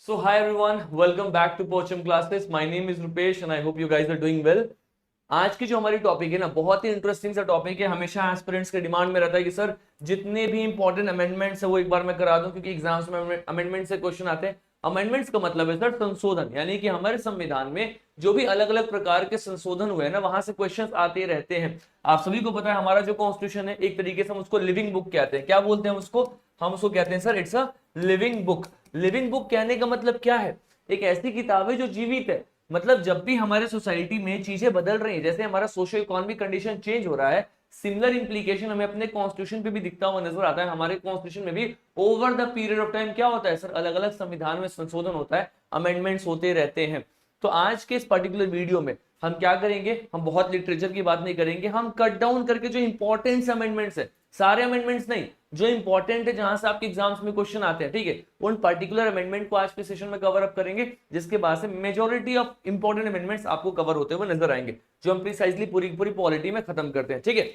So hi everyone, welcome back to Pochum Classes. My name is Rupesh and I hope you guys are doing well. आज की जो हमारी topic है ना, बहुत ही इंटरेस्टिंग सा टॉपिक है। हमेशा एस्पिरेंट्स के डिमांड में रहता है कि सर जितने भी इंपॉर्टेंट अमेंडमेंट्स है वो एक बार मैं करा दूं, क्योंकि एग्जाम्स में अमेंडमेंट से क्वेश्चन आते हैं। अमेंडमेंट्स का मतलब है सर संशोधन, यानी कि हमारे संविधान में जो भी अलग अलग प्रकार के संशोधन हुए हैं ना, वहां से क्वेश्चंस आते रहते हैं। आप सभी को पता है हमारा जो कॉन्स्टिट्यूशन है, एक तरीके से हम उसको लिविंग बुक कहते हैं। क्या बोलते हैं उसको? हम उसको कहते हैं sir it's a living book. Living book कहने का मतलब क्या है? एक ऐसी किताब है जो जीवित है। मतलब जब भी हमारे सोसाइटी में चीजें बदल रही हैं, जैसे हमारा सोशो इकोनॉमिक कंडीशन चेंज हो रहा है, सिमिलर इंप्लीकेशन हमें अपने कॉन्स्टिट्यूशन पे भी दिखता हुआ नजर आता है। हमारे कॉन्स्टिट्यूशन में भी over the period of time क्या होता है सर, अलग अलग संविधान में संशोधन होता है, अमेंडमेंट्स होते रहते हैं। तो आज के इस पर्टिकुलर वीडियो में हम क्या करेंगे, हम बहुत लिटरेचर की बात नहीं करेंगे, हम कट डाउन करके जो इंपॉर्टेंट अमेंडमेंट्स है, सारे अमेंडमेंट्स नहीं, जो इंपॉर्टेंट है जहां से आपके एग्जाम्स में क्वेश्चन आते हैं, ठीक है, उन पर्टिकुलर अमेंडमेंट को आज के सेशन में कवर अप करेंगे, जिसके बाद से मेजॉरिटी ऑफ इंपॉर्टेंट अमेंडमेंट्स आपको कवर होते हुए नजर आएंगे, जो हम प्रिसाइजली पूरी पूरी पॉलिटी में खत्म करते हैं। ठीक है,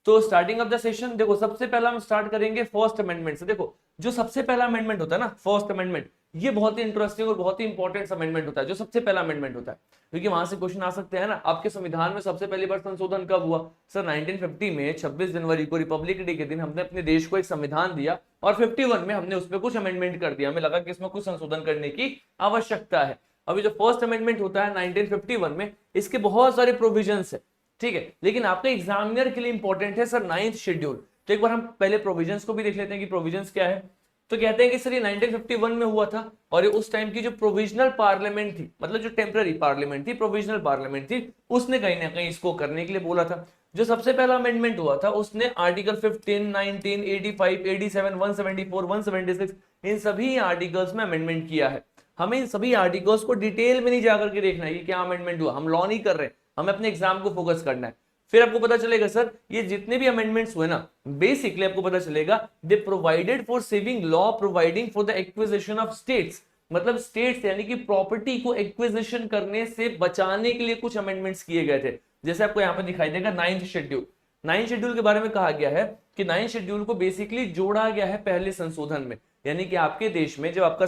तो स्टार्टिंग ऑफ द सेशन देखो, सबसे पहला हम स्टार्ट करेंगे फर्स्ट अमेंडमेंट से। देखो जो सबसे पहला अमेंडमेंट होता है ना, फर्स्ट अमेंडमेंट, ये बहुत ही इंटरेस्टिंग और बहुत ही इंपॉर्टेंट अमेंडमेंट होता है, जो सबसे पहला अमेंडमेंट होता है, क्योंकि वहां से क्वेश्चन आ सकते हैं ना। आपके संविधान में सबसे पहली बार संशोधन कब हुआ सर? 1950 में 26 जनवरी को रिपब्लिक डे के दिन हमने अपने देश को एक संविधान दिया, और 51 में हमने उसमें कुछ अमेंडमेंट कर दिया। हमें लगा कि इसमें कुछ संशोधन करने की आवश्यकता है। अभी जो फर्स्ट अमेंडमेंट होता है 1951 में, इसके बहुत सारे प्रोविजंस है, ठीक है, लेकिन आपके एग्जामिनर के लिए इंपॉर्टेंट है सर नाइन्थ शेड्यूल। तो एक बार हम पहले प्रोविजंस को भी देख लेते हैं कि प्रोविजंस क्या है। तो कहते हैं कि सर ये 1951 में हुआ था, और ये उस टाइम की जो प्रोविजनल पार्लियामेंट थी, मतलब जो टेम्पररी पार्लियामेंट थी, प्रोविजनल पार्लियामेंट थी, उसने कहीं ना कहीं इसको करने के लिए बोला था। जो सबसे पहला अमेंडमेंट हुआ था, उसने आर्टिकल 15, 19, 85, 87, 174, 176, इन सभी आर्टिकल्स में अमेंडमेंट किया है। हमें इन सभी आर्टिकल्स को डिटेल में नहीं जाकर के देखना है कि क्या अमेंडमेंट हुआ, हम लॉ नहीं कर रहे, हमें अपने एग्जाम को फोकस करना है। फिर आपको पता चलेगा सर ये जितने भी अमेंडमेंट्स हुए ना, बेसिकली आपको पता चलेगा दे provided for saving law providing for the acquisition of states. मतलब स्टेट्स यानी कि प्रॉपर्टी को एक्विजिशन करने से बचाने के लिए कुछ अमेंडमेंट्स किए गए थे। जैसे आपको यहाँ पे दिखाई देगा नाइन्थ शेड्यूल। नाइन्थ शेड्यूल के बारे में कहा गया है कि नाइन्थ शेड्यूल को बेसिकली जोड़ा गया है पहले संशोधन में। यानी कि आपके देश में जब आपका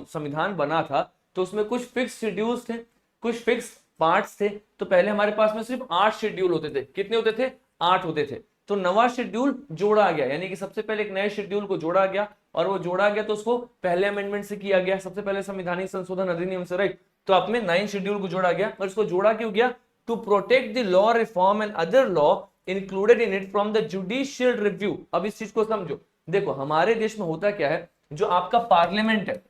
संविधान बना था, तो उसमें कुछ फिक्स शेड्यूल्स थे, कुछ फिक्स पार्ट्स थे। तो पहले हमारे पास में सिर्फ 8 शेड्यूल होते थे। कितने होते थे? 8 होते थे। तो नवा शेड्यूल जोड़ा गया, यानी कि सबसे पहले एक नए शेड्यूल को जोड़ा गया, और वो जोड़ा गया तो उसको पहले अमेंडमेंट से किया गया, सबसे पहले संवैधानिक संशोधन अधिनियम से, राइट। तो आप में 9 शेड्यूल को जोड़ा गया, और इसको जोड़ा क्यों गया? To protect the law reform and other law included in it from the judicial review. अब इस चीज को समझो। देखो हमारे देश में होता क्या है, जो आपका पार्लियामेंट है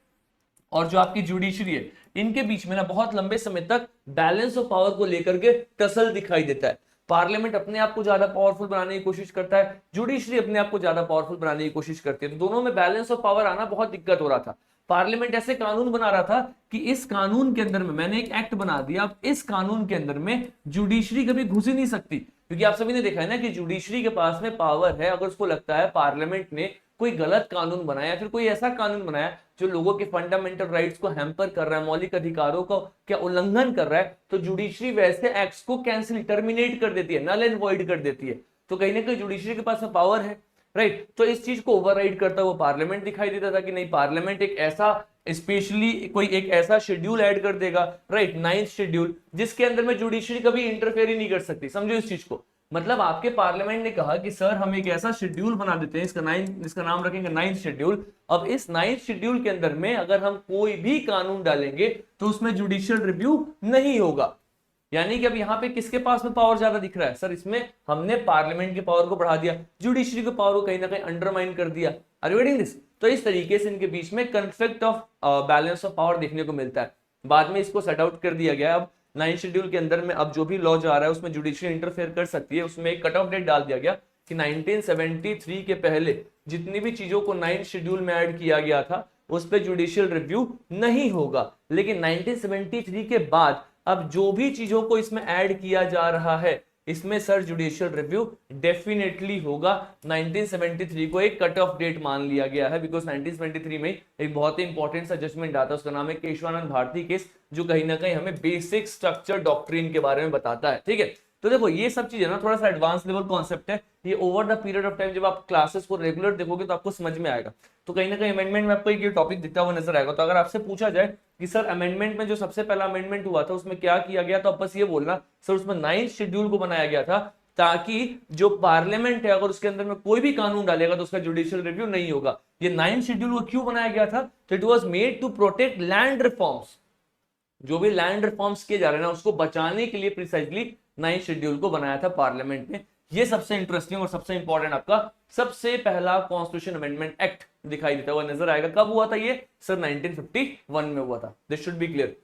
और जो आपकी जुडिशरी है, इनके बीच में ना बहुत लंबे समय तक बैलेंस ऑफ पावर को लेकर के टसल दिखाई देता है। पार्लियामेंट अपने आप को ज्यादा पावरफुल बनाने की कोशिश करता है, जुडिशरी अपने आप को ज्यादा पावरफुल बनाने की कोशिश करती है। तो दोनों में बैलेंस ऑफ पावर आना बहुत दिक्कत हो रहा था। पार्लियामेंट ऐसे कानून बना रहा था कि इस कानून के अंदर में मैंने एक एक्ट बना दिया, अब इस कानून के अंदर में जुडिशरी कभी घुस ही नहीं सकती, क्योंकि आप सभी ने देखा है ना कि जुडिशरी के पास में पावर है। अगर उसको लगता है पार्लियामेंट ने कोई गलत कानून बनाया, फिर कोई ऐसा कानून बनाया जो लोगों के फंडामेंटल राइट्स को हैम्पर कर रहा है, मौलिक अधिकारों का क्या उल्लंघन कर रहा है, तो जुडिशरी वैसे एक्ट्स को कैंसिल, टर्मिनेट कर देती है, नल एंड वॉइड कर देती है। तो कहीं ना कहीं जुडिशरी के पास में पावर है, राइट। तो इस चीज को ओवरराइड करता हुआ पार्लियामेंट दिखाई देता था कि नहीं, पार्लियामेंट एक ऐसा स्पेशली कोई एक ऐसा शेड्यूल ऐड कर देगा, राइट, नाइन्थ शेड्यूल, जिसके अंदर में जुडिशरी कभी इंटरफेयर ही नहीं कर सकती। समझो इस चीज को। मतलब आपके पार्लियामेंट ने कहा कि सर हम एक ऐसा शेड्यूल बना देते हैं, इसका नाम रखेंगे नाइन्थ शेड्यूल। अब इस नाइन्थ शेड्यूल के अंदर में अगर हम कोई भी कानून डालेंगे तो उसमें जुडिशियल रिव्यू नहीं होगा। यानी कि अब यहाँ पे किसके पास में पावर ज्यादा दिख रहा है सर? इसमें हमने पार्लियामेंट की पावर को बढ़ा दिया, जुडिशरी की पावर को कहीं ना कहीं अंडरमाइन कर दिया। Are you getting this? तो इस तरीके से इनके बीच में conflict of balance of power देखने को मिलता है। बाद में इसको सेट आउट कर दिया गया। अब 9 शेड्यूल के अंदर में अब जो भी लॉ जा रहा है उसमें जुडिशरी इंटरफेयर कर सकती है। उसमें एक कट ऑफ डेट डाल दिया गया कि 1973 के पहले जितनी भी चीजों को 9 शेड्यूल में ऐड किया गया था उस पर जुडिशियल रिव्यू नहीं होगा। लेकिन 1973 के बाद अब जो भी चीजों को इसमें ऐड किया जा रहा है, इसमें सर जुडिशियल रिव्यू डेफिनेटली होगा। 1973 को एक कट ऑफ डेट मान लिया गया है, बिकॉज 1973 में एक बहुत ही इंपॉर्टेंट सा जजमेंट आता है, उसका नाम है केशवानंद भारती केस, जो कहीं ना कहीं हमें बेसिक स्ट्रक्चर डॉक्ट्रिन के बारे में बताता है। ठीक है, तो देखो ये सब चीजें ना थोड़ा सा एडवांस लेवल कॉन्सेप्ट है, ये over the period of time जब आप क्लासेस को रेगुलर देखोगे तो आपको समझ में आएगा। तो कहीं ना कहीं अमेंडमेंट में आपको एक ये टॉपिक दिखता हुआ नजर आएगा। तो अगर आपसे पूछा जाए कि सर अमेंडमेंट में जो सबसे पहला अमेंडमेंट हुआ था उसमें क्या किया गया, तो आप बस ये बोलना सर उसमें 9th शेड्यूल को बनाया गया था, ताकि जो पार्लियामेंट है अगर उसके अंदर में कोई भी कानून डालेगा तो उसका जुडिशियल रिव्यू नहीं होगा। ये 9th शेड्यूल को क्यों बनाया गया था, तो it was made to protect land reforms, जो भी लैंड रिफॉर्म्स किए जा रहे हैं ना उसको बचाने के लिए प्रिसाइजली 9th शेड्यूल को बनाया था पार्लियामेंट ने। ये सबसे इंटरेस्टिंग और सबसे इंपॉर्टेंट आपका सबसे पहला कॉन्स्टिट्यूशन अमेंडमेंट एक्ट दिखाई देता हुआ नजर आएगा। कब हुआ था ये, सर 1951 में हुआ था। This should be clear.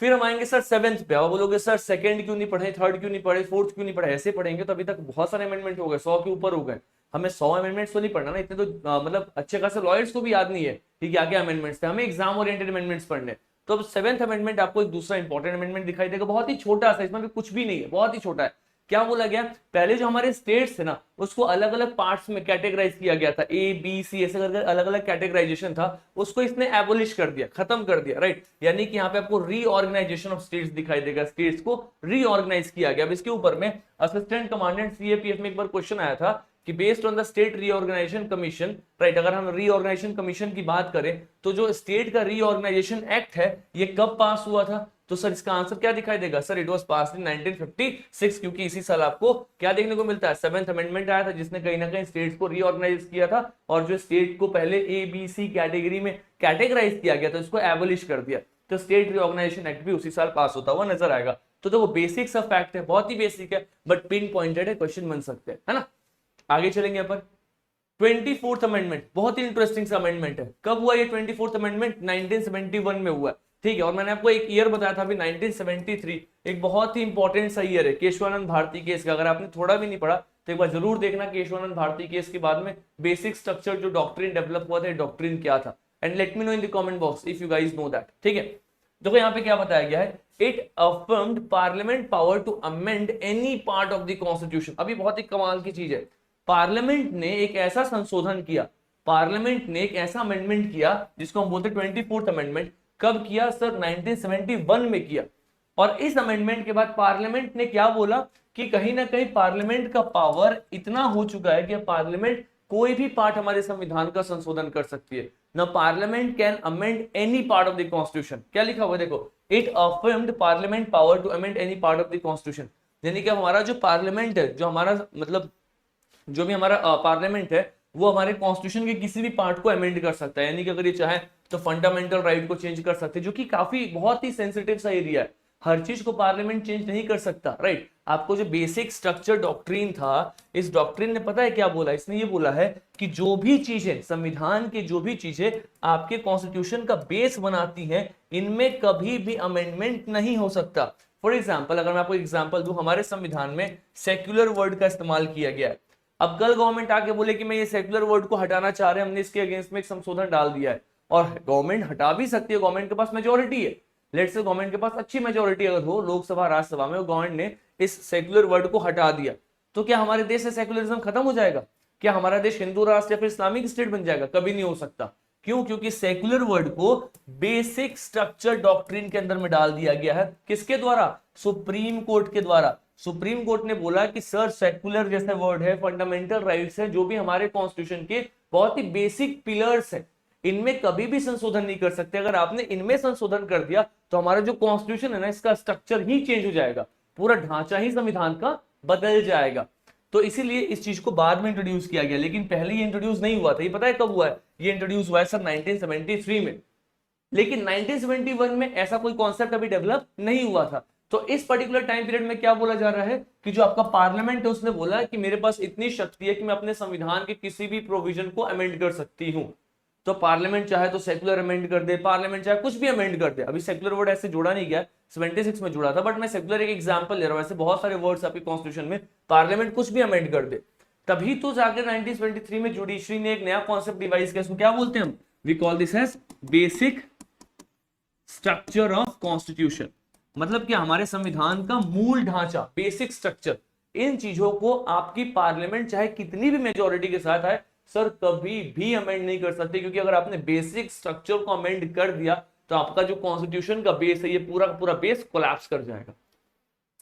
फिर हम आएंगे सर 7th पे। आप बोलोगे सर सेकंड क्यों नहीं पढ़े, थर्ड क्यों नहीं पढ़े, फोर्थ क्यों नहीं पढ़े, ऐसे पढ़ेंगे तो अभी तक बहुत सारे अमेंडमेंट हो गए, 100 के ऊपर हो गए। हमें 100 अमेंडमेंट्स तो नहीं पढ़ना ना, इतने तो मतलब अच्छे खासे लॉयर्स को भी याद नहीं है कि क्या क्या अमेंडमेंट्स थे, हमें एग्जाम ओरिएंटेड अमेंडमेंट्स पढ़ने। तो अब 7th अमेंडमेंट आपको एक दूसरा इंपॉर्टेंट अमेंडमेंट दिखाई देगा, बहुत ही छोटा सा, इसमें भी कुछ भी नहीं है, बहुत ही छोटा है। क्या बोला गया, पहले जो हमारे स्टेट्स थे ना उसको अलग अलग पार्ट्स में कैटेगराइज किया गया था, ए बी सी ऐसे करके अलग अलग कैटेगराइजेशन था, उसको इसने एबोलिश कर दिया, खत्म कर दिया, राइट। यानी कि यहाँ पे आपको रीऑर्गेनाइजेशन ऑफ स्टेट्स दिखाई देगा, स्टेट्स को रीऑर्गेनाइज किया गया। अब इसके ऊपर में असिस्टेंट कमांडेंट सीएपीएफ में एक बार क्वेश्चन आया था कि based on the state reorganisation commission, right, अगर हम रीऑर्गेनाइजेशन कमीशन की बात करें तो जो स्टेट का रीऑर्गेनाइजेशन एक्ट है ये कब पास हुआ था, तो सर इसका आंसर क्या दिखाई देगा, sir it was passed in 1956, क्योंकि इसी साल आपको क्या देखने को मिलता है, 7th अमेंडमेंट आया था जिसने कहीं ना कहीं स्टेट्स को रीऑर्गेनाइज किया था, और जो स्टेट को पहले ए बी सी कैटेगरी में कैटेगराइज किया गया था उसको एबोलिश कर दिया। तो स्टेट रीऑर्गेनाइजेशन एक्ट भी उसी साल पास होता हुआ नजर आएगा। तो देखो बेसिक्स ऑफ फैक्ट है, बहुत ही बेसिक है, बट पिन पॉइंटेड है, क्वेश्चन बन सकते हैं, है ना। आगे चलेंगे यहाँ पर 24th अमेंडमेंट, बहुत ही इंटरेस्टिंग सा अमेंडमेंट है। कब हुआ ये 24th अमेंडमेंट, 1971 में हुआ, ठीक है। और मैंने आपको एक ईयर बताया था अभी 1973, एक बहुत ही इंपॉर्टेंट सा ईयर है केशवानंद भारती केस का। अगर आपने थोड़ा भी नहीं पढ़ा तो एक बार जरूर देखना केशवानंद भारती केस के बाद में बेसिक स्ट्रक्चर जो डॉक्ट्रिन डेवलप हुआ था, डॉक्ट्रिन क्या था, and let me know in the comment box if you guys know that, ठीक है। देखो यहाँ पे क्या बताया गया है, it affirmed parliament power to amend any part of the constitution. अभी बहुत ही कमाल की चीज है, पार्लियामेंट ने एक ऐसा संशोधन किया, पार्लियामेंट ने एक ऐसा अमेंडमेंट किया जिसको हम बोलते हैं 24th अमेंडमेंट। कब किया सर, 1971 में किया। और इस अमेंडमेंट के बाद पार्लियामेंट ने क्या बोला कि कहीं ना कहीं पार्लियामेंट का पावर इतना हो चुका है कि पार्लियामेंट कोई भी पार्ट हमारे संविधान का संशोधन कर सकती है। ना parliament can amend any part of the constitution. क्या लिखा हुआ देखो, it affirmed parliament power to amend any part of the constitution. यानी कि हमारा जो पार्लियामेंट है, जो हमारा मतलब जो भी हमारा पार्लियामेंट है वो हमारे कॉन्स्टिट्यूशन के किसी भी पार्ट को अमेंड कर सकता है। यानी कि अगर ये चाहे तो फंडामेंटल राइट को चेंज कर सकते हैं, जो कि काफी बहुत ही सेंसिटिव सा एरिया है, हर चीज को पार्लियामेंट चेंज नहीं कर सकता, राइट। आपको जो बेसिक स्ट्रक्चर डॉक्ट्रिन था, इस डॉक्ट्रिन ने पता है क्या बोला, इसने ये बोला है कि जो भी चीजें संविधान की जो भी चीजें आपके कॉन्स्टिट्यूशन का बेस बनाती हैं, इनमें कभी भी अमेंडमेंट नहीं हो सकता। फॉर एग्जाम्पल, अगर मैं आपको एग्जाम्पल दूं, हमारे संविधान में सेक्युलर वर्ड का इस्तेमाल किया गया है। अब कल गवर्नमेंट आके बोले कि मैं ये सेक्युलर वर्ड को हटाना चाह रहे हैं, हमने इसके अगेंस्ट में एक संशोधन डाल दिया है, और गवर्नमेंट हटा भी सकती है, गवर्नमेंट के पास मेजोरिटी है। लेट्स से गवर्नमेंट के पास अच्छी मेजोरिटी अगर हो लोकसभा राज्यसभा में, गवर्नमेंट ने इस सेक्युलर वर्ड को हटा दिया, तो क्या हमारे देश से सेक्युलरिज्म खत्म हो जाएगा? क्या हमारा देश हिंदू राष्ट्र या फिर इस्लामिक स्टेट बन जाएगा? कभी नहीं हो सकता। क्यों? क्योंकि सेक्युलर वर्ड को बेसिक स्ट्रक्चर डॉक्ट्रिन के अंदर में डाल दिया गया है। किसके द्वारा? सुप्रीम कोर्ट के द्वारा। सुप्रीम कोर्ट ने बोला कि सर सेक्युलर जैसे वर्ड है, फंडामेंटल राइट्स है, जो भी हमारे कॉन्स्टिट्यूशन के बहुत ही बेसिक पिलर्स है, इनमें कभी भी संशोधन नहीं कर सकते। अगर आपने इनमें संशोधन कर दिया तो हमारा जो कॉन्स्टिट्यूशन है ना, इसका स्ट्रक्चर ही चेंज हो जाएगा, पूरा ढांचा ही संविधान का बदल जाएगा। तो इसीलिए इस चीज को बाद में इंट्रोड्यूस किया गया, लेकिन पहले ये इंट्रोड्यूस नहीं हुआ था। ये पता है कब हुआ है? ये इंट्रोड्यूस हुआ है सर 1973 में, लेकिन 1971 में ऐसा कोई कॉन्सेप्ट अभी डेवलप नहीं हुआ था। तो इस पर्टिकुलर टाइम पीरियड में क्या बोला जा रहा है कि जो आपका पार्लियामेंट है उसने बोला कि मेरे पास इतनी शक्ति है कि मैं अपने संविधान के किसी भी प्रोविजन को अमेंड कर सकती हूं। तो पार्लियामेंट चाहे तो सेक्युलर अमेंड कर दे, पार्लियामेंट चाहे कुछ भी अमेंड कर दे। अभी सेक्युलर वर्ड ऐसे जोड़ा नहीं गया, 76 में जुड़ा था, बट मैं सेक्युलर एक एग्जांपल ले रहा हूं। ऐसे बहुत सारे वर्ड्स आपके कॉन्स्टिट्यूशन में पार्लियामेंट कुछ भी अमेंड कर दे। तभी तो जाकर 1973 में जुडिशरी ने एक नया कॉन्सेप्ट डिवाइस किया, इसको क्या बोलते हैं हम? We call this as basic structure of constitution. मतलब कि हमारे संविधान का मूल ढांचा, बेसिक स्ट्रक्चर, इन चीजों को आपकी पार्लियामेंट चाहे कितनी भी मेजोरिटी के साथ आए, सर कभी भी अमेंड नहीं कर सकते। क्योंकि अगर आपने बेसिक स्ट्रक्चर को अमेंड कर दिया तो आपका जो कॉन्स्टिट्यूशन का बेस है, ये पूरा पूरा बेस कोलैप्स कर जाएगा।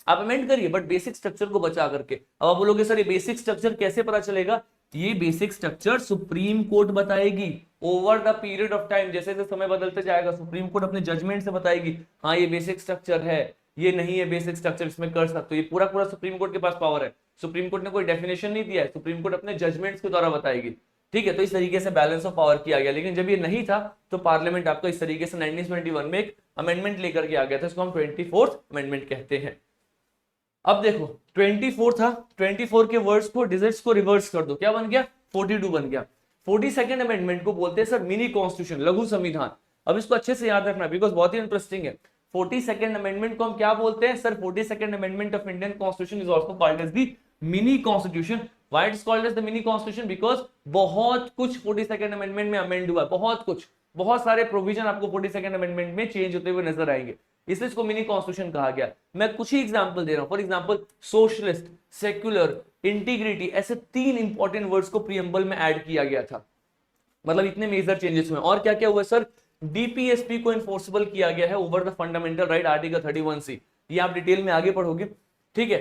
आप अमेंड करिए बट बेसिक स्ट्रक्चर को बचा करके। अब आप बोलोगे सर ये बेसिक स्ट्रक्चर कैसे पता चलेगा? ये बेसिक स्ट्रक्चर सुप्रीम कोर्ट बताएगी over the period of time, जैसे जैसे समय बदलते जाएगा सुप्रीम कोर्ट अपने जजमेंट से बताएगी हाँ ये बेसिक स्ट्रक्चर है, ये नहीं है बेसिक स्ट्रक्चर, इसमें कर सकते हो। ये पूरा पूरा सुप्रीम कोर्ट के पास पावर है। सुप्रीम कोर्ट ने कोई डेफिनेशन नहीं दिया है, सुप्रीम कोर्ट अपने जजमेंट्स के द्वारा बताएगी। ठीक है, तो इस तरीके से बैलेंस ऑफ पावर किया गया। लेकिन जब ये नहीं था तो पार्लियामेंट आपको इस तरीके से 1921 में एक अमेंडमेंट लेकर के आ गया था, इसको हम 24th अमेंडमेंट कहते हैं। अब देखो 24 था, 24 के वर्ड्स को डिजिट्स को रिवर्स कर दो, क्या बन गया? 42 बन गया। 42nd अमेंडमेंट को बोलते हैं सर मिनी कॉन्स्टिट्यूशन, लघु संविधान। अब इसको अच्छे से याद रखना बिकॉज बहुत ही इंटरेस्टिंग है। 42nd अमेंडमेंट को हम क्या बोलते हैं sir? 42nd amendment of Indian constitution is also called as the mini constitution. Why it is called as the mini constitution? Because बहुत कुछ 42nd अमेंडमेंट में अमेंड हुआ, बहुत कुछ, बहुत सारे प्रोविजन आपको 42nd अमेंडमेंट में चेंज होते हुए नजर आएंगे, इसलिए इसको मिनी कॉन्स्टिट्यूशन कहा गया। मैं कुछ ही एग्जांपल दे रहा हूं। For example socialist, secular, integrity, ऐसे 3 इंपॉर्टेंट वर्ड्स को प्रीएम्बल में ऐड किया गया था। मतलब इतने मेजर चेंजेस हुए। और क्या क्या हुआ सर? डीपीएसपी को इन्फोर्सेबल किया गया है over the fundamental right, article 31C। ये आप डिटेल में आगे पढ़ोगे। ठीक है,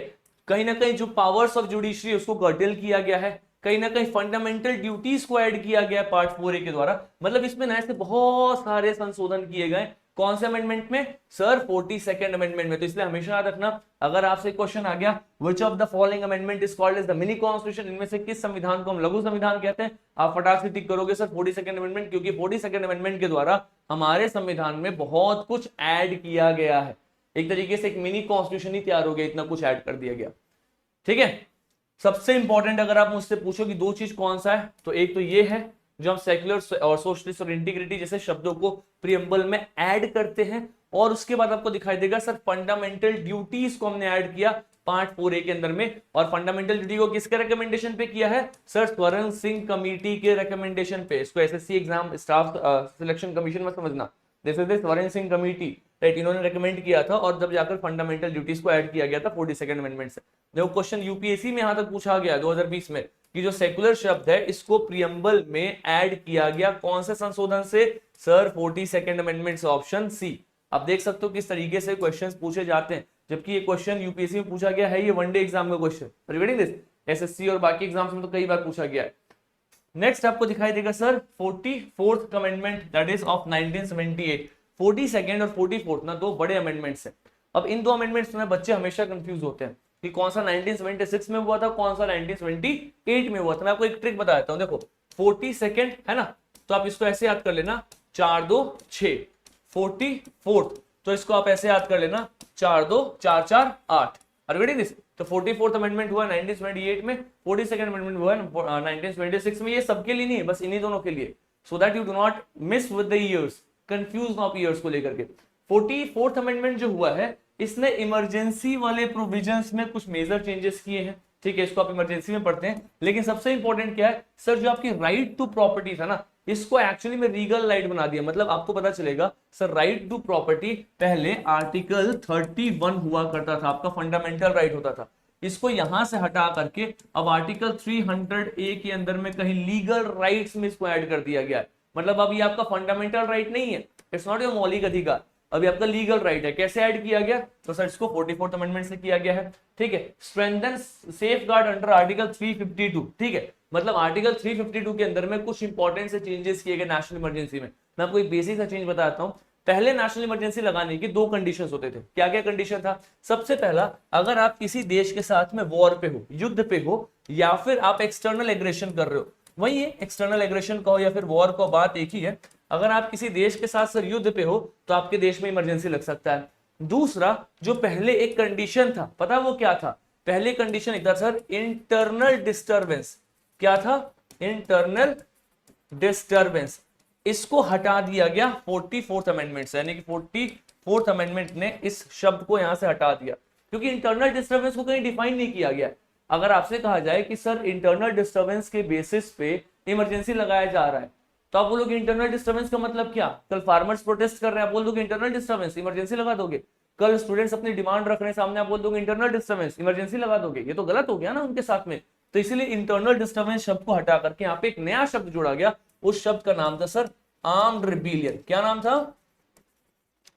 कहीं ना कहीं जो पावर्स ऑफ जुडिशरी उसको कर्टेल किया गया है, कहीं ना कहीं फंडामेंटल ड्यूटीज को ऐड किया गया पार्ट 4A के द्वारा। मतलब इसमें ना ऐसे बहुत सारे संशोधन किए गए। कौन से अमेंडमेंट में सर? 42nd अमेंडमेंट में। तो इसलिए हमेशा याद रखना, अगर आपसे क्वेश्चन आ गया which of the following amendment is called as the mini constitution, इनमें से किस संविधान को हम लघु संविधान कहते हैं, आप फटाक से टिक करोगे सर 42nd अमेंडमेंट, क्योंकि 42nd अमेंडमेंट के द्वारा हमारे संविधान में बहुत कुछ ऐड किया गया है। एक तरीके से एक मिनी कॉन्स्टिट्यूशन ही तैयार हो गया, इतना कुछ ऐड कर दिया गया। ठीक है, सबसे इंपॉर्टेंट अगर आप मुझसे पूछो कि 2 चीज कौन सा है, तो एक तो ये है जो हम सेक्युलर और सोशलिस्ट और इंटीग्रिटी जैसे शब्दों को प्रीएम्बल में ऐड करते हैं, और उसके बाद आपको दिखाई देगा सर फंडामेंटल ड्यूटीज को हमने ऐड किया पार्ट 4A के अंदर में। और फंडामेंटल ड्यूटी को किसके रिकमेंडेशन पे किया है सर? स्वर्ण सिंह कमेटी के रिकमेंडेशन पे। इसको SSC exam staff selection commission में समझना, जैसे स्वर्ण सिंह कमेटी, राइट, इन्होंने रिकमेंड किया था और जब जाकर फंडामेंटल ड्यूटीज को ऐड किया गया था 42nd अमेंडमेंट से। देखो क्वेश्चन यूपीएससी में यहां तक पूछा गया 2020 में कि जो सेक्युलर शब्द है इसको प्रीएम्बल में ऐड किया गया कौन से संशोधन से सर? 42nd अमेंडमेंट से, ऑप्शन सी। आप देख सकते हो किस तरीके से क्वेश्चंस पूछे जाते हैं, जबकि ये क्वेश्चन यूपीएससी में पूछा गया है, ये वनडे एग्जाम का क्वेश्चन, रिगार्डिंग दिस एसएससी और बाकी एग्जाम्स में तो कई बार पूछा गया है। नेक्स्ट आपको दिखाई देगा sir 44th amendment that is of 1978। 42nd और 44th ना 2 बड़े अमेंडमेंट्स हैं। अब इन 2 अमेंडमेंट्स में बच्चे हमेशा कंफ्यूज होते हैं कि कौन सा 1976 में हुआ था, कौन सा 1978 में हुआ था। मैं आपको एक ट्रिक बता देता हूं। देखो 42nd है ना, तो आप इसको ऐसे याद कर लेना 4 2 6। 44th तो इसको आप ऐसे याद कर लेना 4 2 4 4 8। Are this? तो 44th अमेंडमेंट हुआ 1978 में, 42nd अमेंडमेंट हुआ 1926 में। ये सबके लिए नहीं है, बस इन्हीं दोनों के लिए, so that you do not miss with the years, confuse ना ईयर्स को लेकर के। 44th अमेंडमेंट जो हुआ है इसने इमरजेंसी वाले प्रोविजंस में कुछ मेजर चेंजेस किए हैं। ठीक है, इसको आप इमरजेंसी में पढ़ते हैं। लेकिन सबसे इंपॉर्टेंट क्या है सर? जो आपकी राइट टू प्रॉपर्टी था ना, इसको एक्चुअली में लीगल राइट बना दिया। मतलब आपको पता चलेगा सर राइट टू प्रॉपर्टी पहले आर्टिकल 31 हुआ करता था, आपका फंडामेंटल राइट होता था। इसको यहां से हटा करके अब आर्टिकल 300A के अंदर में कहीं लीगल राइट्स में इसको ऐड कर दिया गया है। मतलब अब ये आपका फंडामेंटल राइट नहीं है, इट्स नॉट योर मौलिक अधिकार, अभी आपका लीगल राइट है। कैसे ऐड किया गया? तो सर इसको 44th अमेंडमेंट से किया गया है। ठीक है, स्ट्रेंथन सेफगार्ड अंडर आर्टिकल 352। ठीक है, मतलब आर्टिकल 352 के अंदर में कुछ इंपॉर्टेंट से चेंजेस किए गए नेशनल इमरजेंसी में। मैं आपको एक बेसिक सा चेंज बताता हूं। पहले नेशनल इमरजेंसी लगाने की 2 कंडीशंस होते थे। क्या क्या कंडीशन था? सबसे पहला, अगर आप किसी देश के साथ में वॉर पे हो, युद्ध पे हो, या फिर आप एक्सटर्नल एग्रेशन कर रहे हो, वही है एक्सटर्नल एग्रेशन कहो या फिर वॉर को, बात एक ही है। अगर आप किसी देश के साथ सर युद्ध पे हो तो आपके देश में इमरजेंसी लग सकता है। दूसरा, जो पहले एक कंडीशन था, पता वो क्या था? पहले कंडीशन एक था सर इंटरनल डिस्टर्बेंस। क्या था? Internal disturbance. इसको हटा दिया गया 44th अमेंडमेंट से, यानी कि 44th अमेंडमेंट ने इस शब्द को यहां से हटा दिया, क्योंकि इंटरनल डिस्टर्बेंस को कहीं डिफाइन नहीं किया गया। अगर आपसे कहा जाए कि सर इंटरनल डिस्टर्बेंस के बेसिस पे इमरजेंसी लगाया जा रहा है, तो आप बोलोगे इंटरनल डिस्टर्बेंस का मतलब क्या? कल फार्मर्स प्रोटेस्ट कर रहे हैं, आप बोल दोगे इंटरनल डिस्टर्बेंस, इमरजेंसी लगा दोगे। कल स्टूडेंट्स अपनी डिमांड रख रहे हैं सामने, आप बोल दोगे इंटरनल डिस्टर्बेंस, इमरजेंसी लगा दोगे। ये तो गलत हो गया ना उनके साथ में। तो इसीलिए इंटरनल डिस्टर्बेंस शब्द को हटा करके यहाँ पे एक नया शब्द जोड़ा गया। उस शब्द का नाम था सर आर्म्ड रिबेलियन। क्या नाम था?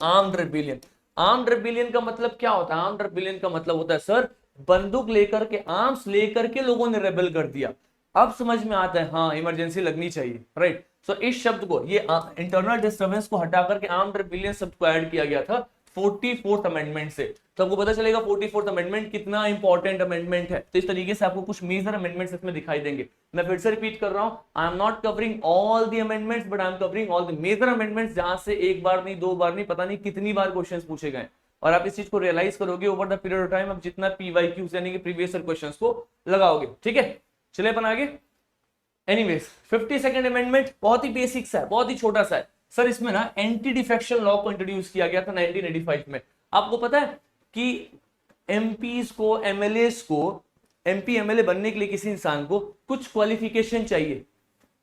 Armed rebellion. आर्म्ड रेबेलियन का मतलब क्या होता है? आर्म्ड रेबेलियन का मतलब होता है सर बंदूक लेकर के, आर्म्स लेकर के लोगों ने रेबेल कर दिया। अब समझ में आता है, हाँ इमरजेंसी लगनी चाहिए, राइट। सो इस शब्द को, ये इंटरनल डिस्टर्बेंस को हटा करके आर्म्ड रेबेलियन शब्द को ऐड किया गया था 44th अमेंडमेंट से। तो आपको पता चलेगा 44th अमेंडमेंट कितना इंपॉर्टेंट अमेंडमेंट है। तो इस तरीके से आपको कुछ मेजर अमेंडमेंट्स इसमें दिखाई देंगे। मैं फिर से रिपीट कर रहा हूं, I am not covering all the amendments but I am covering all the major amendments, जहां से एक बार नहीं, दो बार नहीं, पता नहीं कितनी बार क्वेश्चंस पूछे गए। और आप इस चीज को रियलाइज करोगे over the period of time, आप जितना पीवाईक्यूज यानी कि प्रीवियस ईयर क्वेश्चंस को लगाओगे। ठीक है, चलिए अपन आगे। एनीवेज 52nd अमेंडमेंट बहुत ही बेसिक सा है, बहुत ही छोटा सा है सर। इसमें ना एंटी डिफेक्शन लॉ को इंट्रोड्यूस किया गया था 1985 में। आपको पता है कि एमपीज को, एमएलएस को, एमपी एमएलए बनने के लिए किसी इंसान को कुछ क्वालिफिकेशन चाहिए,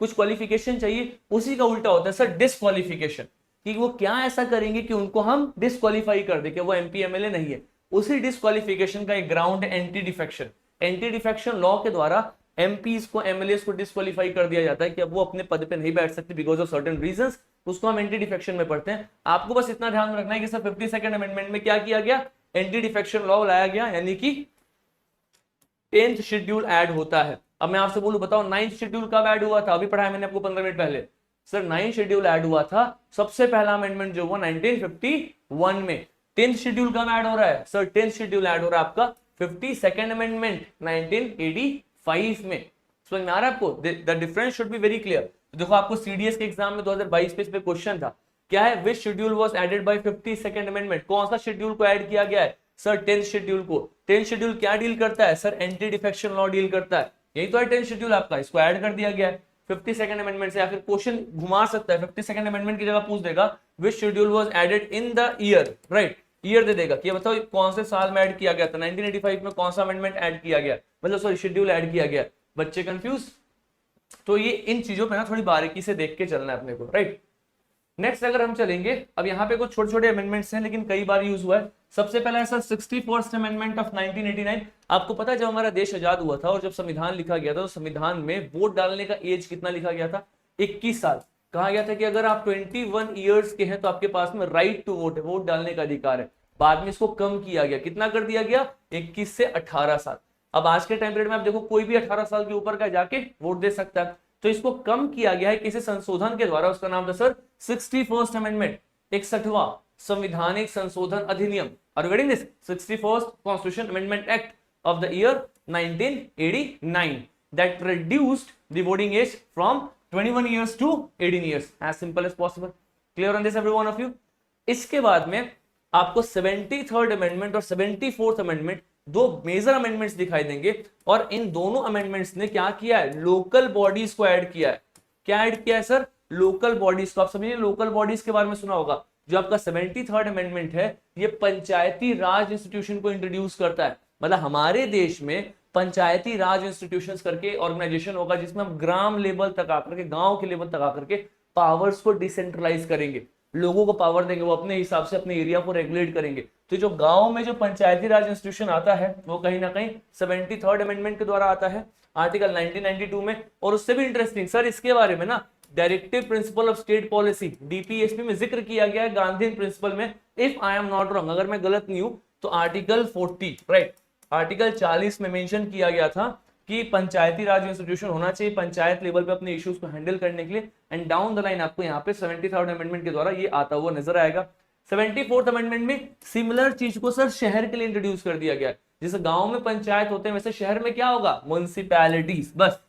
कुछ क्वालिफिकेशन चाहिए। उसी का उल्टा होता है सर डिस्क्वालिफिकेशन, कि वो क्या ऐसा करेंगे कि उनको हम डिस्क्वालीफाई कर दे कि वो एमपी एमएलए नहीं है। उसी डिस्क्वालिफिकेशन का एक ग्राउंड है anti defection. Anti defection law के द्वारा एमपीज को, एमएलएस को डिस्क्वालीफाई कर दिया जाता है कि अब वो अपने पद पे नहीं बैठ सकते बिकॉज ऑफ सर्टेन रीजंस। उसको हम एंटी डिफेक्शन में पढ़ते हैं। आपको बस इतना ध्यान रखना है कि सर 52nd अमेंडमेंट में क्या किया गया, एंटी डिफेक्शन लॉ लाया गया, यानी कि 10th शेड्यूल ऐड होता है। अब मैं आपसे बोलूं, बताओ 9th शेड्यूल कब ऐड हुआ था? अभी पढ़ाया मैंने आपको 15 मिनट पहले। सर 9th शेड्यूल ऐड हुआ था, सबसे पहला अमेंडमेंट जो हुआ 1951 में। 10th शेड्यूल कब ऐड हो रहा है? सर 10th शेड्यूल ऐड हो रहा है आपका 52nd अमेंडमेंट 1985 में। समझ में आ रहा है आपको? The difference should be very clear. देखो आपको सीडीएस के एग्जाम में 2022 पे क्वेश्चन था, क्या है, which schedule was added by 52nd amendment? कौन सा शेड्यूल को ऐड किया गया है? सर 10th शेड्यूल को। 10th शेड्यूल क्या डील करता है? Sir anti defection law deal करता है। यही तो है 10th शेड्यूल आपका, इसको ऐड कर दिया गया है 52nd अमेंडमेंट से। या फिर क्वेश्चन घुमा सकता है, 52nd अमेंडमेंट की जगह पूछ देगा which schedule was added in the year, right. Year दे देगा कि बताओ कौन से साल में ऐड किया गया था, 1985 में कौन सा अमेंडमेंट ऐड किया गया, मतलब सॉरी शेड्यूल ऐड किया गया। बच्चे कंफ्यूज? तो ये इन चीजों पे ना थोड़ी बारीकी से देख के चलना है अपने को, राइट। नेक्स्ट अगर हम चलेंगे, अब यहाँ पे कुछ छोटे छोटे अमेंडमेंट्स हैं लेकिन कई बार यूज हुआ है। सबसे पहला है सर 61st अमेंडमेंट ऑफ 1989। आपको पता है जब हमारा देश आजाद हुआ था और जब संविधान लिखा गया था तो संविधान में वोट डालने का एज कितना लिखा गया था? 21 साल। कहा गया था कि अगर आप 21 ईयर्स के हैं तो आपके पास में राइट टू वोट है, वोट डालने का अधिकार है। बाद में इसको कम किया गया, कितना कर दिया गया? 21 से 18 साल। अब आज के टाइम पीरियड में आप देखो कोई भी 18 साल के ऊपर का जाके वोट दे सकता है। तो इसको कम किया गया है किसी संशोधन के द्वारा, उसका नाम था सर 61st अमेंडमेंट, 61वां संविधानिक संशोधन अधिनियम। और getting this 61st constitution amendment act of the year 1989 that reduced the voting age from 21 years to 18 years, as simple as possible. Clear on this every one of you? इसके बाद में आपको 73rd amendment और 74th amendment, दो major amendments दिखाई देंगे। और इन दोनों अमेंडमेंट्स ने क्या किया है? लोकल बॉडीज को ऐड किया है। क्या ऐड किया है सर? लोकल बॉडीज को। आप समझिए, लोकल बॉडीज के बारे में सुना होगा। जो आपका 73rd अमेंडमेंट है ये पंचायती राज इंस्टीट्यूशन को इंट्रोड्यूस करता है। मतलब हमारे देश में पंचायती राज इंस्टीट्यूशंस करके ऑर्गेनाइजेशन होगा जिसमें हम ग्राम लेवल तक आकर के, गांव के लेवल तक आकर के पावर्स को डिसेंट्रलाइज करेंगे, लोगों को पावर देंगे, वो अपने हिसाब से अपने एरिया को रेगुलेट करेंगे। तो जो गांव में जो पंचायती राज इंस्टीट्यूशन आता है वो कहीं ना कहीं 73rd अमेंडमेंट के द्वारा आता है, आर्टिकल 1992 में। और उससे भी इंटरेस्टिंग सर, इसके बारे में ना directive principle of state policy DPSP में जिक्र किया गया है गांधी प्रिंसिपल में। If I am not wrong, अगर मैं गलत नहीं हूं तो आर्टिकल 40, राइट, आर्टिकल 40 में मेंशन किया गया था कि पंचायती राज इंस्टीट्यूशन होना चाहिए पंचायत लेवल पे अपने इश्यूज को हैंडल करने के लिए। एंड डाउन द लाइन आपको यहाँ पे 73rd अमेंडमेंट के द्वारा ये आता हुआ नजर आएगा। 74th अमेंडमेंट में सिमिलर चीज को सर शहर के लिए इंट्रोड्यूस कर दिया गया। जैसे गांव में पंचायत होते हैं वैसे शहर में क्या होगा? म्युनिसिपैलिटीज, बस।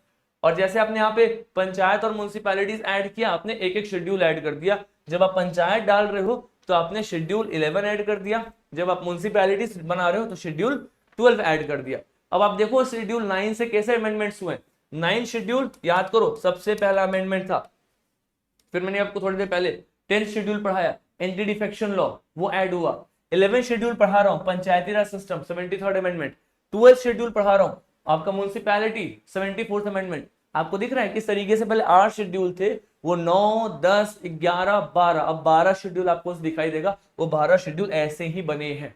और जैसे आपने यहाँ पे पंचायत और म्युनिसिपैलिटीज ऐड किया, आपने एक एक शेड्यूल ऐड कर दिया। जब आप पंचायत डाल रहे हो तो आपने शेड्यूल 11 ऐड कर दिया, जब आप म्युनिसिपैलिटीज बना रहे हो तो शेड्यूल 12 ऐड कर दिया। अब आप देखो शेड्यूल 9 से कैसे अमेंडमेंट्स हुए। 9 शेड्यूल याद करो, सबसे पहला अमेंडमेंट था। फिर मैंने आपको थोड़ी देर पहले 10th शेड्यूल पढ़ाया, एंटी डिफेक्शन लॉ, वो ऐड हुआ। 11th शेड्यूल पढ़ा रहा हूं, Panchayati Raj system, 73rd amendment. 12th schedule पढ़ा रहा हूं आपका म्युनिसिपैलिटी, 74th अमेंडमेंट। आपको दिख रहा है किस तरीके से पहले 8 शेड्यूल थे, वो 9, 10, 11, 12, अब 12 शेड्यूल आपको दिखाई देगा। वो 12 शेड्यूल ऐसे ही बने हैं,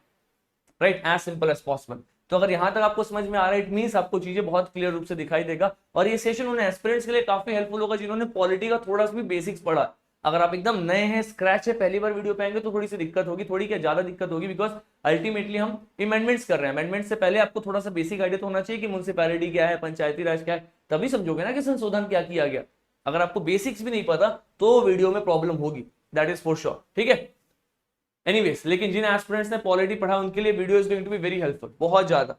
right, as simple as possible. तो अगर यहां तक आपको समझ में आ रहा है, इट मींस आपको चीजें बहुत क्लियर रूप से दिखाई देगा। और ये सेशन उन एस्पिरेंट्स के लिए काफी हेल्पफुल होगा जिन्होंने पॉलिटी का थोड़ा सा भी बेसिक्स पढ़ा। अगर आप एकदम नए हैं, स्क्रैच है, पहली बार वीडियो पे आएंगे तो थोड़ी सी दिक्कत होगी, थोड़ी क्या ज्यादा दिक्कत होगी, बिकॉज अल्टीमेटली हम अमेंडमेंट्स कर रहे हैं। अमेंडमेंट से पहले आपको थोड़ा सा बेसिक आइडिया तो होना चाहिए कि म्युनिसिपैलिटी क्या है, पंचायती राज क्या है, तभी समझोगे ना कि संशोधन क्या किया गया। अगर आपको बेसिक्स भी नहीं पता तो वीडियो में प्रॉब्लम होगी, दैट इज फॉर श्योर, ठीक है। एनीवेज, लेकिन जिन एस्पिरेंट्स ने पॉलिटी पढ़ा उनके लिए video is going to be very helpful, बहुत ज्यादा,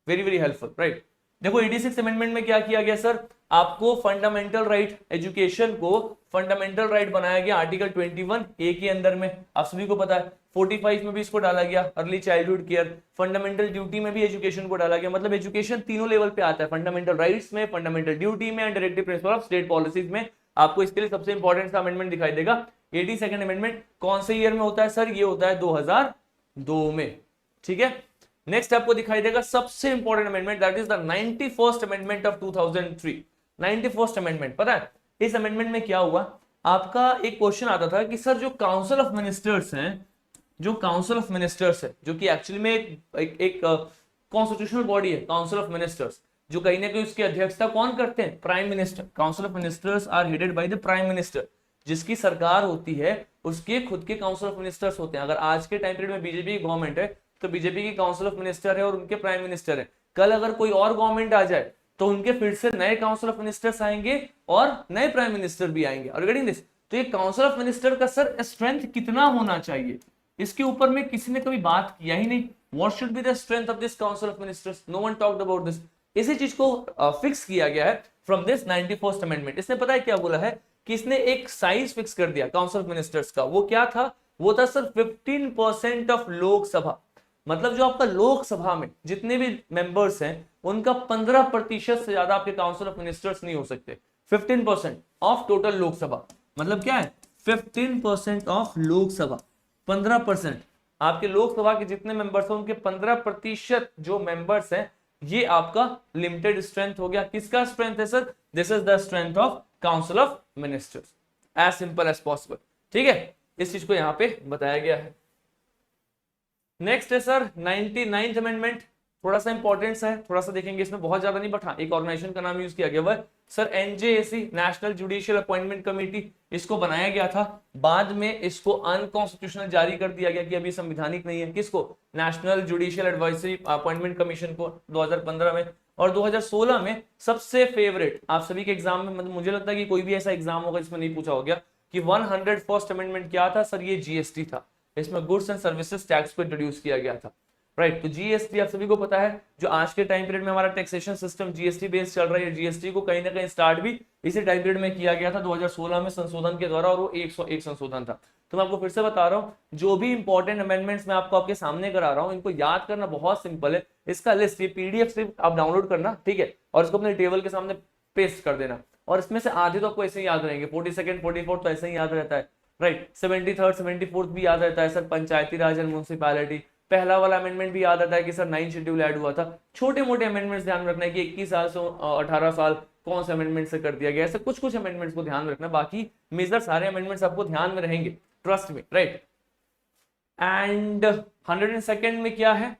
वेरी वेरी हेल्पफुल, राइट। देखो 86 अमेंडमेंट में क्या किया गया सर, आपको फंडामेंटल राइट, एजुकेशन को फंडामेंटल राइट बनाया गया आर्टिकल 21 ए के अंदर में, आप सभी को पता है। 45 में भी इसको डाला गया, early childhood care. Fundamental duty में भी एजुकेशन को डाला गया, मतलब एजुकेशन तीनों लेवल पे आता है, फंडामेंटल राइट्स में, फंडामेंटल ड्यूटी में and directive principle of state policies में। आपको इसके लिए सबसे इंपॉर्टेंट सा अमेंडमेंट दिखाई देगा 82nd अमेंडमेंट। कौन से ईयर में होता है सर, ये होता है 2002 में, ठीक है। नेक्स्ट आपको दिखाई देगा सबसे important amendment, that is the 91st amendment of 2003। 91st amendment, पता है इस अमेंडमेंट में क्या हुआ, आपका एक क्वेश्चन आता था कि सर जो काउंसिल ऑफ मिनिस्टर्स हैं, जो काउंसिल ऑफ मिनिस्टर्स है, जो कि एक्चुअली में एक कॉन्स्टिट्यूशनल बॉडी है, काउंसिल ऑफ मिनिस्टर्स, जो कहीं ना कहीं उसकी अध्यक्षता कौन करते हैं, prime minister. Council of ministers are headed by the prime minister. जिसकी सरकार होती है उसके खुद के काउंसिल ऑफ मिनिस्टर्स होते हैं। अगर आज के टाइम पीरियड में बीजेपी की गवर्नमेंट है तो बीजेपी की काउंसिल ऑफ मिनिस्टर है और उनके प्राइम मिनिस्टर है। कल अगर कोई और गवर्नमेंट आ जाए तो उनके फिर से नए काउंसिल ऑफ मिनिस्टर्स आएंगे और नए प्राइम मिनिस्टर भी आएंगे। और रिगार्डिंग दिस, तो ये काउंसिल ऑफ मिनिस्टर का सर स्ट्रेंथ कितना होना चाहिए, इसके ऊपर में किसी ने कभी बात किया ही नहीं। What should be the strength of this council of ministers, no one talked about this. इसी चीज को फिक्स किया गया है फ्रॉम दिस 91st अमेंडमेंट। इसने पता है क्या बोला है कि इसने एक साइज फिक्स कर दिया काउंसिल ऑफ मिनिस्टर्स का। वो क्या था, वो था सर 15% ऑफ लोकसभा। मतलब जो आपका लोकसभा में जितने भी मेंबर्स हैं उनका 15% से ज्यादा आपके काउंसिल ऑफ मिनिस्टर्स नहीं हो सकते। 15% ऑफ टोटल लोकसभा, मतलब क्या है 15% ऑफ लोकसभा, 15% आपके लोकसभा के जितने मेंबर्स हैं उनके 15% जो मेंबर्स हैं, ये आपका लिमिटेड स्ट्रेंथ हो गया। किसका स्ट्रेंथ है sir, this is the strength of council of ministers, as simple as possible, ठीक है। इस चीज को यहां पे बताया गया है। नेक्स्ट है सर 99th अमेंडमेंट, थोड़ा सा इंपॉर्टेंट सा है, थोड़ा सा देखेंगे इसमें, बहुत ज्यादा नहीं, बट हाँ एक ऑर्गेनाइजेशन का नाम यूज किया गया है sir NJAC, national judicial appointment committee. इसको बनाया गया था, बाद में इसको अनकॉन्स्टिट्यूशनल जारी कर दिया गया कि अभी संवैधानिक नहीं है। किसको, national judicial advisory appointment commission को 2015 में। और 2016 में सबसे फेवरेट आप सभी के एग्जाम में, मतलब मुझे लगता है कि कोई भी ऐसा एग्जाम होगा जिसमें नहीं पूछा हो गया कि 101st अमेंडमेंट क्या था सर, ये जीएसटी था। इसमें गुड्स एंड सर्विसेज टैक्स को इंट्रोड्यूस किया गया था, राइट। तो जीएसटी आप सभी को पता है, जो आज के टाइम पीरियड में हमारा टैक्सेशन सिस्टम जीएसटी बेस्ड चल रहा है, जीएसटी को कहीं ना कहीं स्टार्ट भी इसी टाइम पीरियड में किया गया था 2016 में संशोधन के द्वारा, और वो 101 संशोधन था। तो मैं आपको फिर से बता रहा हूँ, जो भी इंपॉर्टेंट अमेंडमेंट्स मैं आपको आपके सामने करा रहा हूँ, इनको याद करना बहुत सिंपल है। इसका लिस्ट, ये पीडीएफ सिर्फ आप डाउनलोड करना, ठीक है, और इसको अपने टेबल के सामने पेस्ट कर देना। और इसमें से आधे तो आपको ऐसे ही याद रहेंगे, 42nd 44th तो ऐसे ही याद रहता है, राइट। 73rd 74th भी याद रहता है sir, Panchayati Raj and municipality. पहला वाला अमेंडमेंट भी याद आता है कि सर 9 शेड्यूल ऐड हुआ था। छोटे मोटे अमेंडमेंट्स ध्यान रखना है कि 21 साल से 18 साल कौन से अमेंडमेंट से कर दिया गया, ऐसे कुछ कुछ अमेंडमेंट्स को ध्यान रखना, बाकी मेजर सारे अमेंडमेंट्स आपको ध्यान में रहेंगे, ट्रस्ट में, राइट। एंड 102nd में क्या है,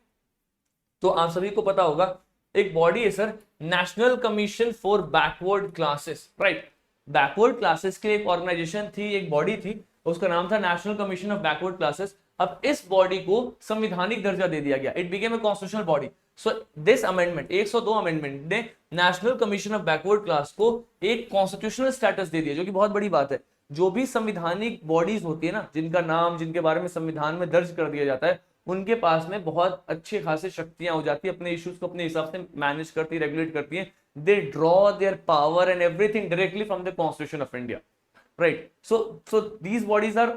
तो आप सभी को पता होगा, एक बॉडी है sir, national commission for backward classes, right. Backward classes की एक ऑर्गेनाइजेशन थी, एक बॉडी थी, उसका नाम था national commission of backward classes. अब इस बॉडी को संवैधानिक दर्जा दे दिया गया, it became a constitutional body. So this amendment 102 amendment ने national commission of backward class को एक कॉन्स्टिट्यूशनल स्टेटस दे दिया, जो कि बहुत बड़ी बात है। जो भी संवैधानिक बॉडीज होती है ना, जिनका नाम, जिनके बारे में संविधान में दर्ज कर दिया जाता है, उनके पास में बहुत अच्छे खासे शक्तियां हो जाती है, अपने इश्यूज को अपने हिसाब से मैनेज करती, रेगुलेट करती है। They draw their power and everything directly from the constitution of India, right? So these bodies are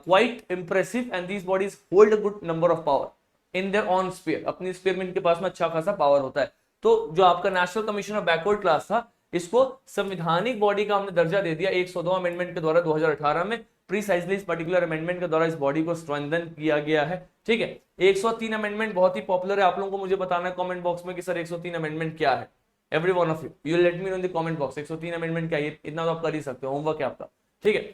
quite impressive and these bodies hold a good number of power in their own sphere. अपनी spare में इनके पास में अच्छा खासा power होता है। तो जो आपका national commission of backward class था, इसको संवैधानिक बॉडी का हमने दर्जा दे दिया 102 अमेंडमेंट के द्वारा 2018 में। प्रीसाइजली इस पर्टिकुलर अमेंडमेंट के द्वारा इस बॉडी को स्ट्रेंथन किया गया है, ठीक है। 103 अमेंडमेंट बहुत ही पॉपुलर है, आप लोगों को मुझे बताना है कमेंट बॉक्स में कि सर 103 अमेंडमेंट क्या है। Every one of you let me know in the comment box 103 amendment क्या है, इतना तो आप कर ही सकते हो, होमवर्क है आपका, ठीक है।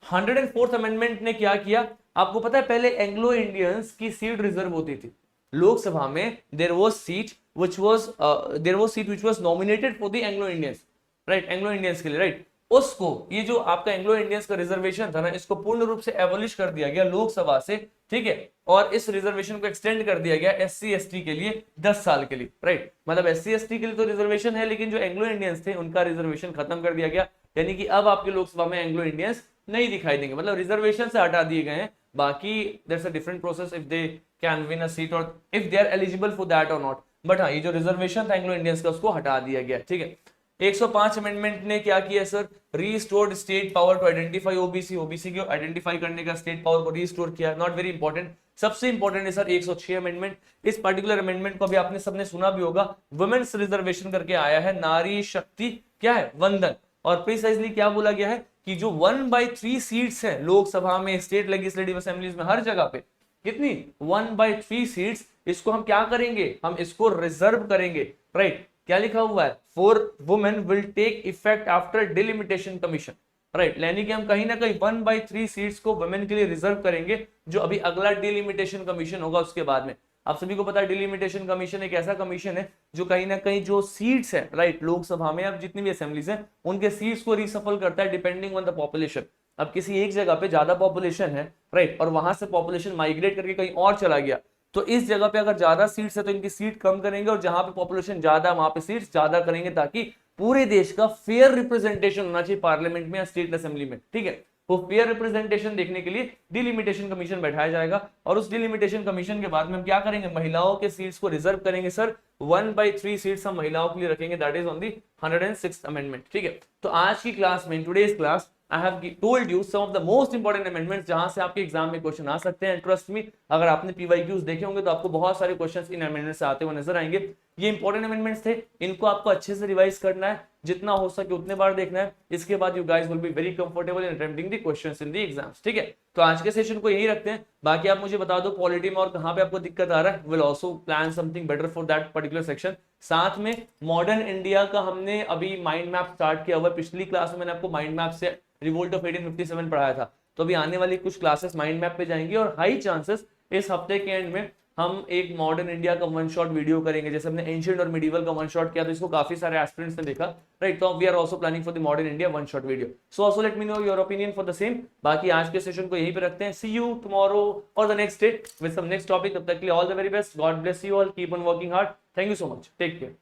104th अमेंडमेंट ने क्या किया, आपको पता है पहले एंग्लो इंडियंस की सीट रिजर्व होती थी लोकसभा में। There was seat which was nominated for the Anglo Indians, right, Anglo Indians के लिए, राइट। उसको, ये जो आपका एंग्लो इंडियंस का रिजर्वेशन था ना, इसको पूर्ण रूप से एबॉलिश कर दिया गया लोकसभा से, ठीक है। और इस रिजर्वेशन को एक्सटेंड कर दिया गया एससी एसटी के लिए 10 साल के लिए, राइट। मतलब एससी एसटी के लिए तो रिजर्वेशन है, लेकिन जो एंग्लो इंडियंस थे उनका रिजर्वेशन खत्म कर दिया गया, यानी कि अब आपके लोकसभा में एंग्लो इंडियंस नहीं दिखाई देंगे, मतलब रिजर्वेशन से हटा दिए गए हैं। बाकी there a different process if they can win a seat और if they are eligible for that और नॉट, बट हाँ, ये जो रिजर्वेशन था एंग्लो इंडियंस का उसको हटा दिया गया, ठीक है। 105 अमेंडमेंट ने क्या किया sir, restored state power to identify OBC, OBC को आइडेंटिफाई करने का स्टेट पावर को रीस्टोर किया, नॉट वेरी इंपॉर्टेंट। सबसे इंपॉर्टेंट है सर 106 अमेंडमेंट। इस पर्टिकुलर अमेंडमेंट को अभी आपने सबने सुना भी होगा, वुमेन्स रिजर्वेशन करके आया है, नारी शक्ति क्या है, वंदन। और प्रिसाइजली क्या बोला गया है कि जो 1/3 सीट्स है लोकसभा में, स्टेट लेजिस्लेटिव असेंबलीज में, हर जगह पे कितनी 1/3 सीट्स, इसको हम क्या करेंगे, हम इसको रिजर्व करेंगे, राइट। क्या लिखा हुआ है, for women will take effect after delimitation commission, right. यानी कि हम कहीं ना कहीं 1/3 सीट्स को वुमेन के लिए रिजर्व करेंगे, जो अभी अगला डिलिमिटेशन कमीशन होगा उसके बाद में। आप सभी को पता है डिलिमिटेशन कमीशन एक ऐसा कमीशन है जो कहीं ना कहीं जो सीट्स है, राइट, लोकसभा में अब जितनी भी असेंबलीज हैं उनके सीट्स को रिसफल करता है डिपेंडिंग ऑन द पॉपुलेशन। अब किसी एक जगह पे ज्यादा पॉपुलेशन है, राइट, और वहां से पॉपुलेशन माइग्रेट करके कहीं और चला गया, तो इस जगह पे अगर ज्यादा सीट्स है तो इनकी सीट कम करेंगे, और जहां पे पॉपुलेशन ज्यादा वहां पे सीट्स ज्यादा करेंगे, ताकि पूरे देश का फेयर रिप्रेजेंटेशन होना चाहिए पार्लियामेंट में या स्टेट असेंबली में, ठीक है। वो फेयर रिप्रेजेंटेशन देखने के लिए डिलिमिटेशन कमीशन बैठाया जाएगा, और उस डिलिमिटेशन कमीशन के बाद में हम क्या करेंगे, महिलाओं के सीट्स को रिजर्व करेंगे सर, 1/3 सीट्स हम महिलाओं के लिए रखेंगे, that is on the 106th amendment, ठीक है। तो आज की क्लास में, today's class, I have told you some of the most important amendments जहां से आपके एग्जाम में क्वेश्चन आ सकते हैं। ट्रस्ट मी, अगर आपने पीवाईक्यूज देखे होंगे तो आपको बहुत सारे क्वेश्चंस इन अमेंडमेंट से आते हुए नजर आएंगे। ये इंपॉर्टेंट अमेंडमेंट्स थे, इनको आपको अच्छे से रिवाइज करना है, जितना हो सके उतने बार देखना है। इसके बाद you guys will be very comfortable in attempting the questions in the exams, ठीक है। तो आज के सेशन को यही रखते हैं। बाकी आप मुझे बता दो पॉलिटी में और कहां पे आपको दिक्कत आ रहा है, will also plan something better for that particular section. साथ में मॉडर्न इंडिया का हमने अभी माइंड मैप स्टार्ट किया हुआ है। पिछली क्लास में मैंने आपको माइंड मैप से रिवोल्ट ऑफ 1857 पढ़ाया था, तो अभी आने वाली कुछ क्लासेस माइंड मैप पे जाएंगी, और हाई चांसेस इस हफ्ते के एंड में हम एक मॉडर्न इंडिया का वन शॉट वीडियो करेंगे, जैसे हमने एंशिएंट और मिडिवल का वन शॉट किया, तो इसको काफी सारे एस्पिरेंट्स ने देखा, राइट। तो we are also planning for the modern India one shot video, so also let me know your opinion for the same. बाकी आज के सेशन को यहीं पे रखते हैं, see you tomorrow or the next day with some next topic. तब तक के लिए all the very best, God bless you all, keep on working hard, thank you so much, take care.